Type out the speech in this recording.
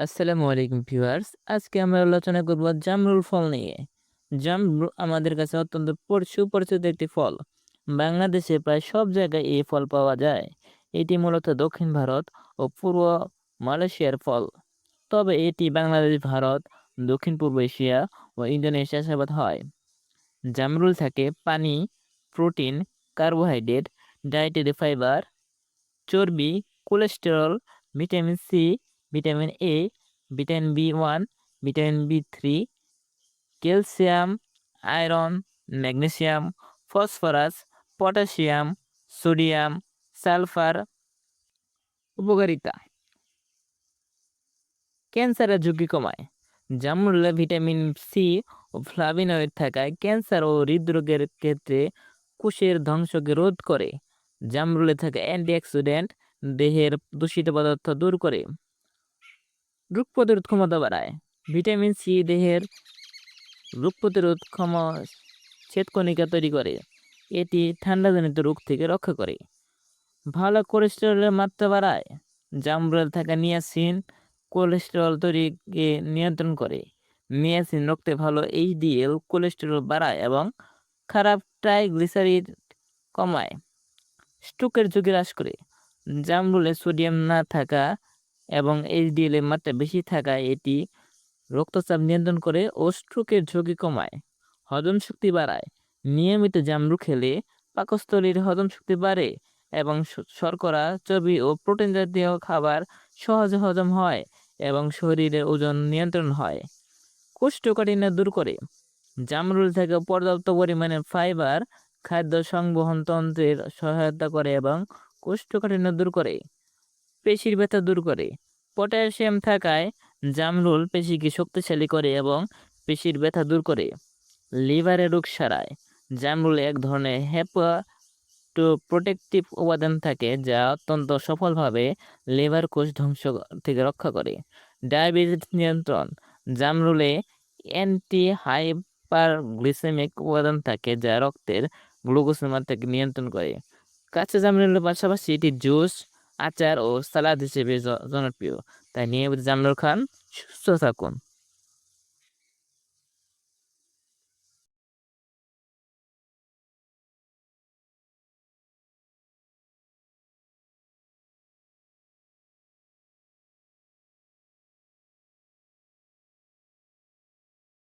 আসসালামু আলাইকুম ভিউয়ার্স। আজকে আমরা আলোচনা করব জামরুল ফল নিয়ে। জামরুল আমাদের কাছে অত্যন্ত সুপরিচিত একটি ফল। বাংলাদেশে প্রায় সব জায়গায় এই ফল পাওয়া যায়। এটি মূলত দক্ষিণ ভারত ও পূর্ব মালয়েশিয়ার ফল। তবে এটি বাংলাদেশ, ভারত, দক্ষিণ পূর্ব এশিয়া ও ইন্দোনেশিয়া আবাদ হয়। জামরুল থাকে পানি, প্রোটিন, কার্বোহাইড্রেট, ডায়েটারি ফাইবার, চর্বি, cholesterol, vitamin C, vitamin A, vitamin B one, vitamin বি3, calcium, iron, magnesium, phosphorus, potassium, sodium, sulphur. উপকারিতা: ক্যান্সারের ঝুঁকি কমায়। জামরুলে ভিটামিন সি ও ফ্লাভিনয়েড থাকায় ক্যান্সার ও হৃদরোগের ক্ষেত্রে কোষের ধ্বংসকে রোধ করে। জামরুলে থাকা অ্যান্টিঅক্সিডেন্ট দেহের দূষিত পদার্থ দূর করে। রোগ প্রতিরোধ ক্ষমতা বাড়ায়। ভিটামিন সি দেহের রোগ প্রতিরোধ শ্বেতকণিকা তৈরি করে। এটি ঠান্ডাজনিত রোগ থেকে রক্ষা করে। ভালো কোলেস্টেরলের মাত্রা বাড়ায়। জামরুলে থাকা নিয়াসিন কোলেস্টেরল তৈরিকে নিয়ন্ত্রণ করে। নিয়াসিন রক্তে ভালো এইচডিএল কোলেস্টেরল বাড়ায় এবং খারাপ ট্রাইগ্লিসারিড কমায়। স্ট্রোকের ঝুঁকি হ্রাস করে। জামরুলে সোডিয়াম না থাকা এবং এইচডিএল এর মাত্রা বেশি থাকায় এটি রক্তচাপ নিয়ন্ত্রণ করে ও স্ট্রোকের ঝুঁকি কমায়। হজম শক্তি বাড়ায়। নিয়মিত জামরুল খেলে পাকস্থলীর হজম শক্তি বাড়ে এবং শর্করা, চর্বি ও প্রোটিন জাতীয় খাবার সহজে হজম হয় এবং শরীরের ওজন নিয়ন্ত্রণ হয়। কোষ্ঠকাঠিন্য দূর করে। জামরুল থেকে পর্যাপ্ত পরিমাণে ফাইবার খাদ্য সংবহন তন্ত্রের সহায়তা করে এবং কোষ্ঠকাঠিন্য দূর করে। পেশির ব্যথা দূর করে। পটাশিয়াম থাকায় জামরুল পেশিকে শক্তিশালী করে এবং পেশির ব্যথা দূর করে। লিভারের রোগ সারায়। জামরুলে এক ধরনের প্রোটেক্টিভ উপাদান থাকে যা অত্যন্ত সফলভাবে লিভার কোষ ধ্বংস থেকে রক্ষা করে। ডায়াবেটিস নিয়ন্ত্রণ। জামরুলে অ্যান্টি হাইপারগ্লিসেমিক উপাদান থাকে যা রক্তের গ্লুকোজের মাত্রাকে নিয়ন্ত্রণ করে। কাঁচা জামরুলের পাশাপাশি এটি জুস, আচার ও সালাদ হিসেবে জনপ্রিয়। তাই নিয়মিত জামরুল খান, সুস্থ থাকুন।